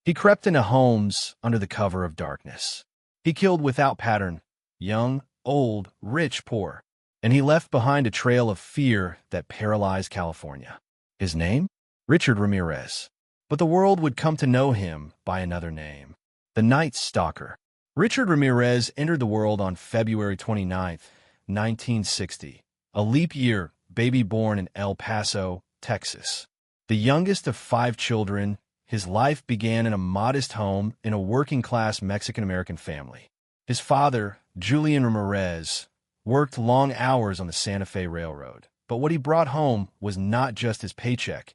He crept into homes under the cover of darkness. He killed without pattern, young, old, rich, poor, and he left behind a trail of fear that paralyzed California. His name? Richard Ramirez. But the world would come to know him by another name, the Night Stalker. Richard Ramirez entered the world on February 29, 1960, a leap year baby born in El Paso, Texas. The youngest of 5 children, his life began in a modest home in a working-class Mexican-American family. His father, Julian Ramirez, worked long hours on the Santa Fe Railroad, but what he brought home was not just his paycheck,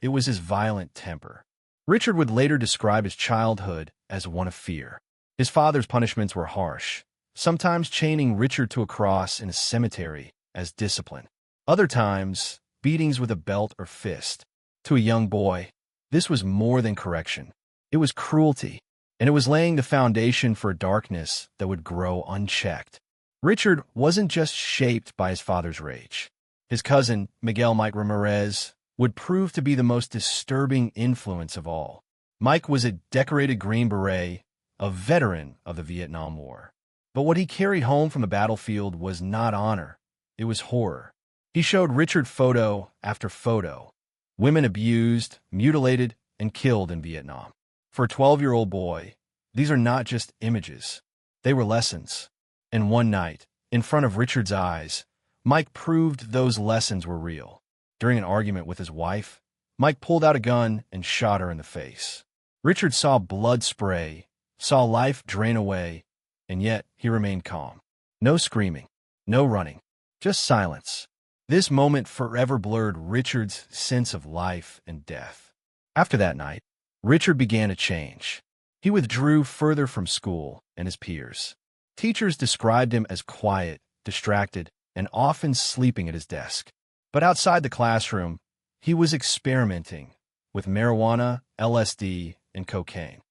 it was his violent temper. Richard would later describe his childhood as one of fear. His father's punishments were harsh, sometimes chaining Richard to a cross in a cemetery as discipline. Other times, beatings with a belt or fist. To a young boy, this was more than correction. It was cruelty, and it was laying the foundation for a darkness that would grow unchecked. Richard wasn't just shaped by his father's rage. His cousin, Miguel Mike Ramirez, would prove to be the most disturbing influence of all. Mike was a decorated Green Beret, a veteran of the Vietnam War. But what he carried home from the battlefield was not honor, it was horror. He showed Richard photo after photo, women abused, mutilated, and killed in Vietnam. For a 12-year-old boy, these are not just images, they were lessons. And one night, in front of Richard's eyes, Mike proved those lessons were real. During an argument with his wife, Mike pulled out a gun and shot her in the face. Richard saw blood spray, saw life drain away, and yet he remained calm. No screaming, no running, just silence. This moment forever blurred Richard's sense of life and death. After that night, Richard began to change. He withdrew further from school and his peers. Teachers described him as quiet, distracted, and often sleeping at his desk. But outside the classroom, he was experimenting with marijuana, LSD, and cocaine.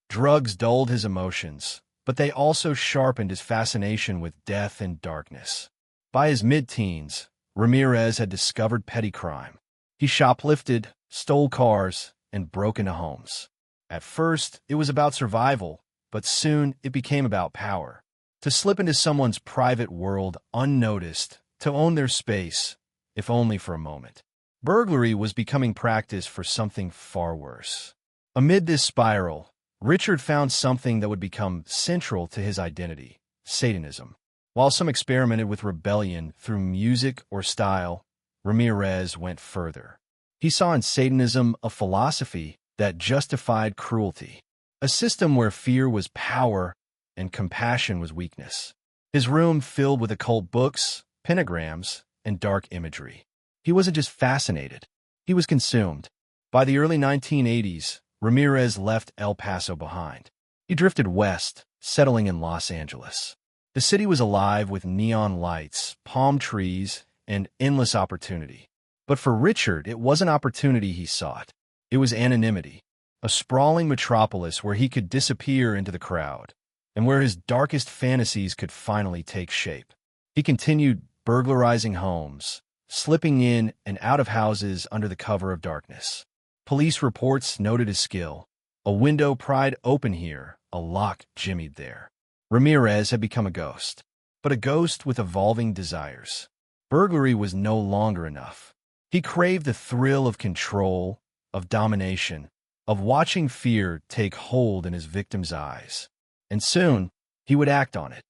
Drugs dulled his emotions, but they also sharpened his fascination with death and darkness. By his mid-teens, Ramirez had discovered petty crime. He shoplifted, stole cars, and broke into homes. At first, it was about survival, but soon it became about power. To slip into someone's private world unnoticed, to own their space, if only for a moment. Burglary was becoming practice for something far worse. Amid this spiral, Richard found something that would become central to his identity, Satanism. While some experimented with rebellion through music or style, Ramirez went further. He saw in Satanism a philosophy that justified cruelty, a system where fear was power and compassion was weakness. His room filled with occult books, pentagrams, and dark imagery. He wasn't just fascinated, he was consumed. By the early 1980s, Ramirez left El Paso behind. He drifted west, settling in Los Angeles. The city was alive with neon lights, palm trees, and endless opportunity. But for Richard, it wasn't opportunity he sought. It was anonymity, a sprawling metropolis where he could disappear into the crowd, and where his darkest fantasies could finally take shape. He continued burglarizing homes, slipping in and out of houses under the cover of darkness. Police reports noted his skill. A window pried open here, a lock jimmied there. Ramirez had become a ghost, but a ghost with evolving desires. Burglary was no longer enough. He craved the thrill of control, of domination, of watching fear take hold in his victim's eyes. And soon, he would act on it.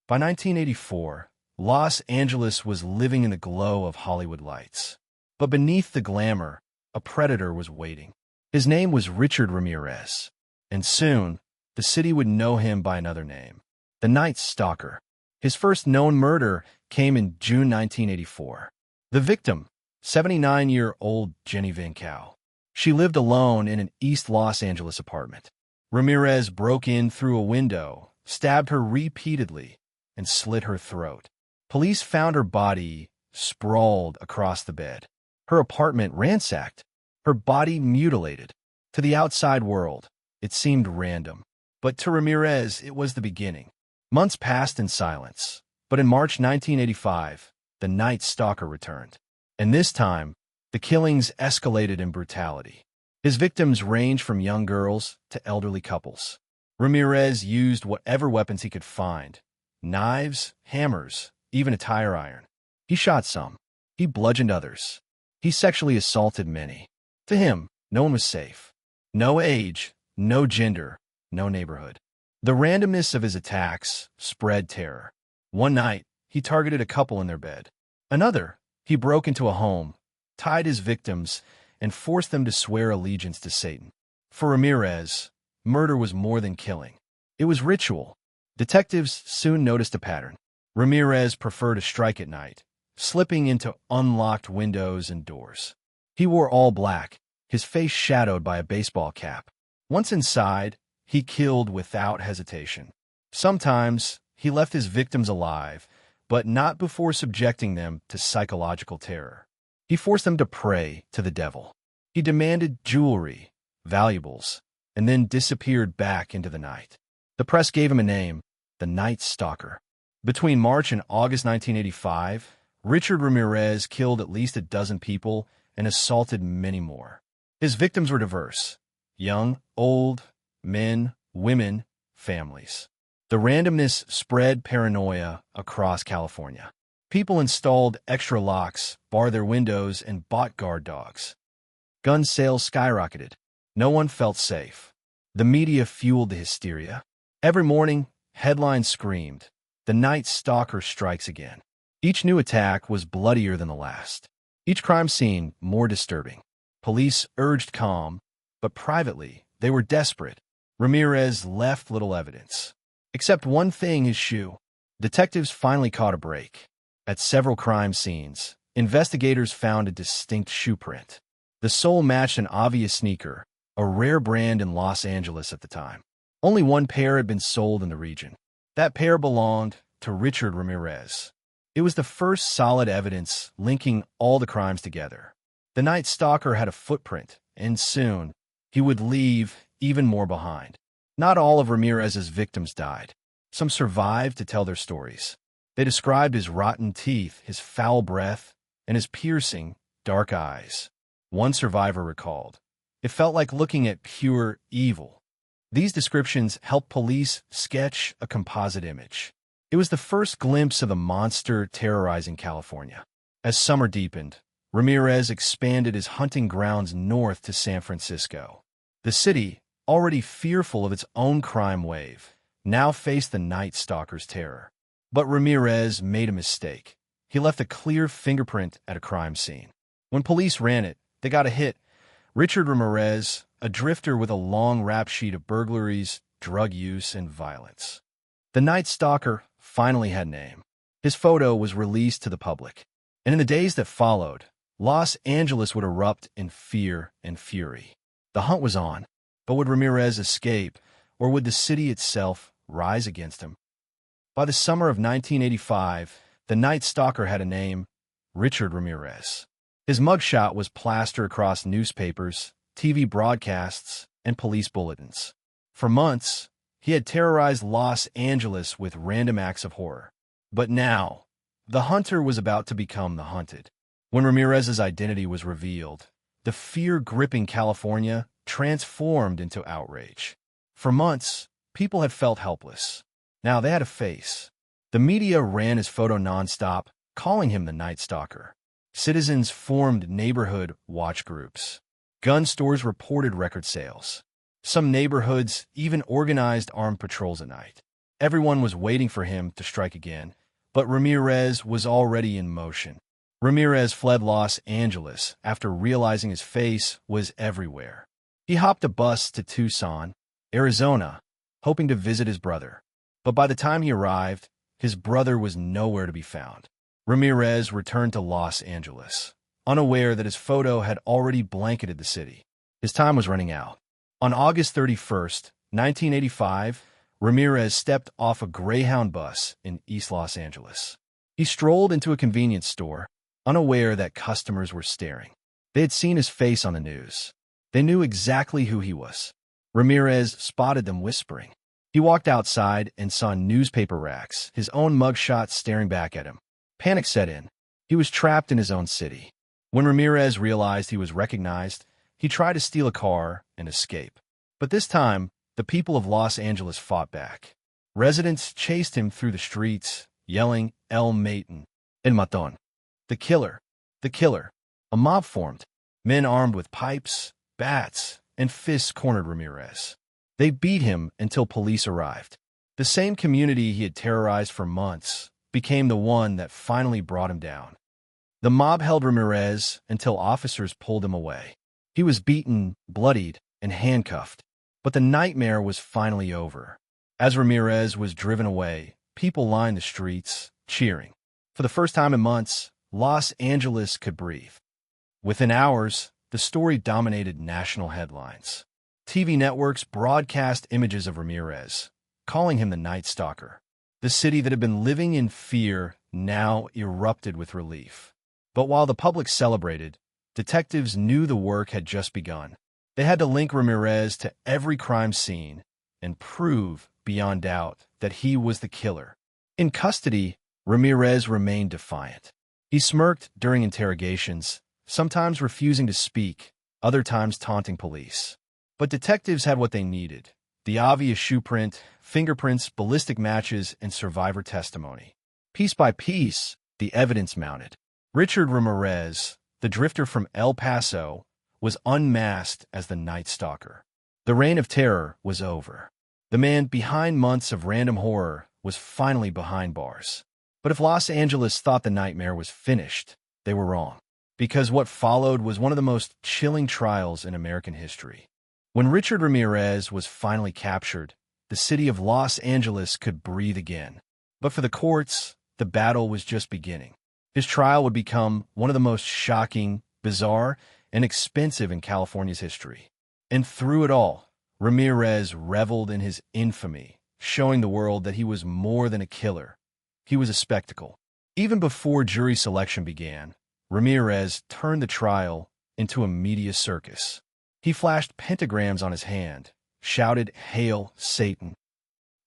By 1984, Los Angeles was living in the glow of Hollywood lights. But beneath the glamour, a predator was waiting. His name was Richard Ramirez, and soon, the city would know him by another name, the Night Stalker. His first known murder came in June 1984. The victim, 79-year-old Jenny Van Cow. She lived alone in an East Los Angeles apartment. Ramirez broke in through a window, stabbed her repeatedly, and slit her throat. Police found her body sprawled across the bed, her apartment ransacked, her body mutilated. To the outside world, it seemed random, but to Ramirez, it was the beginning. Months passed in silence, but in March 1985, the Night Stalker returned. And this time, the killings escalated in brutality. His victims ranged from young girls to elderly couples. Ramirez used whatever weapons he could find: knives, hammers, even a tire iron. He shot some. He bludgeoned others. He sexually assaulted many. To him, no one was safe. No age, no gender, no neighborhood. The randomness of his attacks spread terror. One night, he targeted a couple in their bed. Another, he broke into a home, tied his victims, and forced them to swear allegiance to Satan. For Ramirez, murder was more than killing. It was ritual. Detectives soon noticed a pattern. Ramirez preferred to strike at night, slipping into unlocked windows and doors. He wore all black, his face shadowed by a baseball cap. Once inside, he killed without hesitation. Sometimes, he left his victims alive, but not before subjecting them to psychological terror. He forced them to pray to the devil. He demanded jewelry, valuables, and then disappeared back into the night. The press gave him a name: the Night Stalker. Between March and August 1985, Richard Ramirez killed at least a dozen people and assaulted many more. His victims were diverse: young, old, men, women, families. The randomness spread paranoia across California. People installed extra locks, barred their windows, and bought guard dogs. Gun sales skyrocketed. No one felt safe. The media fueled the hysteria. Every morning, headlines screamed, "The Night Stalker strikes again." Each new attack was bloodier than the last. Each crime scene more disturbing. Police urged calm, but privately, they were desperate. Ramirez left little evidence. Except one thing: his shoe. Detectives finally caught a break. At several crime scenes, investigators found a distinct shoe print. The sole matched an obvious sneaker, a rare brand in Los Angeles at the time. Only one pair had been sold in the region. That pair belonged to Richard Ramirez. It was the first solid evidence linking all the crimes together. The Night Stalker had a footprint, and soon, he would leave even more behind. Not all of Ramirez's victims died. Some survived to tell their stories. They described his rotten teeth, his foul breath, and his piercing, dark eyes. One survivor recalled, "It felt like looking at pure evil." These descriptions helped police sketch a composite image. It was the first glimpse of the monster terrorizing California. As summer deepened, Ramirez expanded his hunting grounds north to San Francisco. The city, already fearful of its own crime wave, now faced the Night Stalker's terror. But Ramirez made a mistake. He left a clear fingerprint at a crime scene. When police ran it, they got a hit: Richard Ramirez, a drifter with a long rap sheet of burglaries, drug use, and violence. The Night Stalker finally had a name. His photo was released to the public. And in the days that followed, Los Angeles would erupt in fear and fury. The hunt was on. But would Ramirez escape, or would the city itself rise against him? By the summer of 1985, the Night Stalker had a name: Richard Ramirez. His mugshot was plastered across newspapers, TV broadcasts, and police bulletins. For months, he had terrorized Los Angeles with random acts of horror. But now, the hunter was about to become the hunted. When Ramirez's identity was revealed, the fear gripping California transformed into outrage. For months, people had felt helpless. Now they had a face. The media ran his photo nonstop, calling him the Night Stalker. Citizens formed neighborhood watch groups. Gun stores reported record sales. Some neighborhoods even organized armed patrols at night. Everyone was waiting for him to strike again, but Ramirez was already in motion. Ramirez fled Los Angeles after realizing his face was everywhere. He hopped a bus to Tucson, Arizona, hoping to visit his brother. But by the time he arrived, his brother was nowhere to be found. Ramirez returned to Los Angeles, unaware that his photo had already blanketed the city. His time was running out. On August 31st, 1985, Ramirez stepped off a Greyhound bus in East Los Angeles. He strolled into a convenience store, unaware that customers were staring. They had seen his face on the news. They knew exactly who he was. Ramirez spotted them whispering. He walked outside and saw newspaper racks, his own mugshot staring back at him. Panic set in. He was trapped in his own city. When Ramirez realized he was recognized, He tried to steal a car and escape. But this time, the people of Los Angeles fought back. Residents chased him through the streets, yelling, El Maton, El Maton. The killer. The killer. A mob formed. Men armed with pipes, bats, and fists cornered Ramirez. They beat him until police arrived. The same community he had terrorized for months became the one that finally brought him down. The mob held Ramirez until officers pulled him away. He was beaten, bloodied, and handcuffed. But the nightmare was finally over. As Ramirez was driven away, people lined the streets, cheering. For the first time in months, Los Angeles could breathe. Within hours, the story dominated national headlines. TV networks broadcast images of Ramirez, calling him the Night Stalker. The city that had been living in fear now erupted with relief. But while the public celebrated, detectives knew the work had just begun. They had to link Ramirez to every crime scene and prove, beyond doubt, that he was the killer. In custody, Ramirez remained defiant. He smirked during interrogations, sometimes refusing to speak, other times taunting police. But detectives had what they needed: the obvious shoe print, fingerprints, ballistic matches, and survivor testimony. Piece by piece, the evidence mounted. Richard Ramirez, the drifter from El Paso, was unmasked as the Night Stalker. The reign of terror was over. The man behind months of random horror was finally behind bars. But if Los Angeles thought the nightmare was finished, they were wrong. Because what followed was one of the most chilling trials in American history. When Richard Ramirez was finally captured, the city of Los Angeles could breathe again. But for the courts, the battle was just beginning. His trial would become one of the most shocking, bizarre, and expensive in California's history. And through it all, Ramirez reveled in his infamy, showing the world that he was more than a killer. He was a spectacle. Even before jury selection began, Ramirez turned the trial into a media circus. He flashed pentagrams on his hand, shouted, "Hail, Satan,"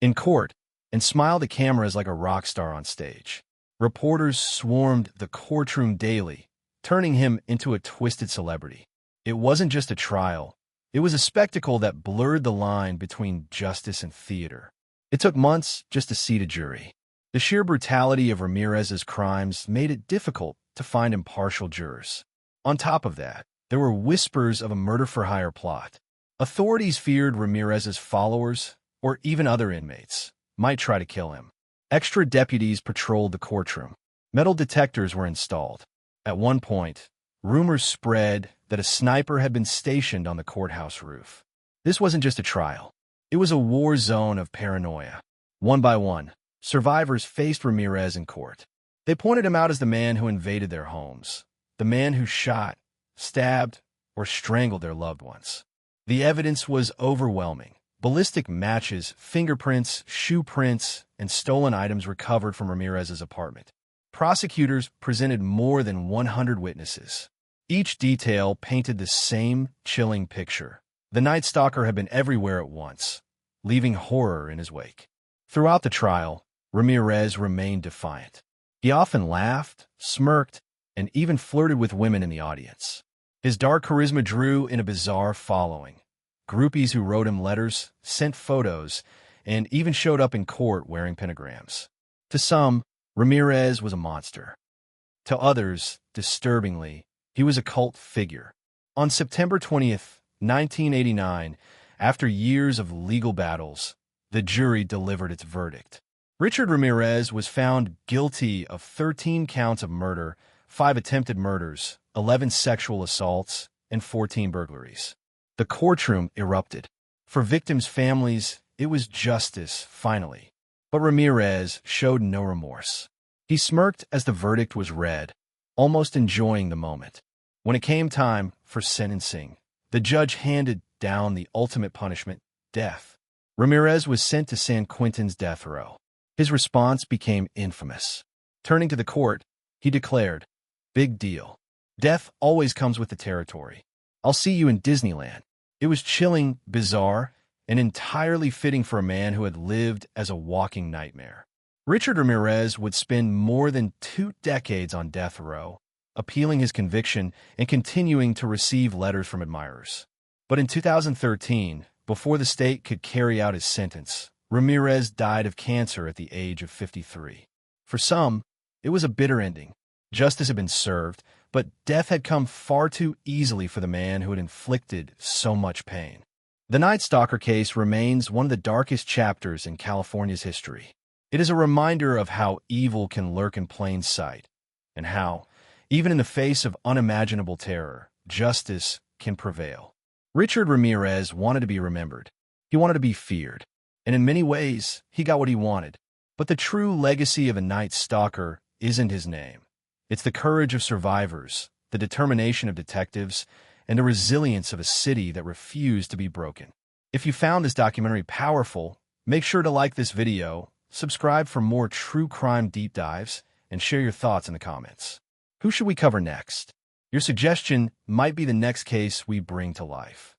in court, and smiled at cameras like a rock star on stage. Reporters swarmed the courtroom daily, turning him into a twisted celebrity. It wasn't just a trial. It was a spectacle that blurred the line between justice and theater. It took months just to seat a jury. The sheer brutality of Ramirez's crimes made it difficult to find impartial jurors. On top of that, there were whispers of a murder-for-hire plot. Authorities feared Ramirez's followers, or even other inmates, might try to kill him. Extra deputies patrolled the courtroom. Metal detectors were installed. At one point, rumors spread that a sniper had been stationed on the courthouse roof. This wasn't just a trial. It was a war zone of paranoia. One by one, survivors faced Ramirez in court. They pointed him out as the man who invaded their homes, the man who shot, stabbed, or strangled their loved ones. The evidence was overwhelming. Ballistic matches, fingerprints, shoe prints, and stolen items recovered from Ramirez's apartment. Prosecutors presented more than 100 witnesses. Each detail painted the same chilling picture. The Night Stalker had been everywhere at once, leaving horror in his wake. Throughout the trial, Ramirez remained defiant. He often laughed, smirked, and even flirted with women in the audience. His dark charisma drew in a bizarre following. Groupies who wrote him letters, sent photos, and even showed up in court wearing pentagrams. To some, Ramirez was a monster. To others, disturbingly, he was a cult figure. On September 20th, 1989, after years of legal battles, the jury delivered its verdict. Richard Ramirez was found guilty of 13 counts of murder, 5 attempted murders, 11 sexual assaults, and 14 burglaries. The courtroom erupted. For victims' families, it was justice, finally. But Ramirez showed no remorse. He smirked as the verdict was read, almost enjoying the moment. When it came time for sentencing, the judge handed down the ultimate punishment, death. Ramirez was sent to San Quentin's death row. His response became infamous. Turning to the court, he declared, "Big deal. Death always comes with the territory. I'll see you in Disneyland." It was chilling, bizarre, and entirely fitting for a man who had lived as a walking nightmare. Richard Ramirez would spend more than 2 decades on death row, appealing his conviction and continuing to receive letters from admirers. But in 2013, before the state could carry out his sentence, Ramirez died of cancer at the age of 53. For some, it was a bitter ending. Justice had been served, but death had come far too easily for the man who had inflicted so much pain. The Night Stalker case remains one of the darkest chapters in California's history. It is a reminder of how evil can lurk in plain sight, and how, even in the face of unimaginable terror, justice can prevail. Richard Ramirez wanted to be remembered. He wanted to be feared. And in many ways, he got what he wanted. But the true legacy of a Night Stalker isn't his name. It's the courage of survivors, the determination of detectives, and the resilience of a city that refused to be broken. If you found this documentary powerful, make sure to like this video, subscribe for more true crime deep dives, and share your thoughts in the comments. Who should we cover next? Your suggestion might be the next case we bring to life.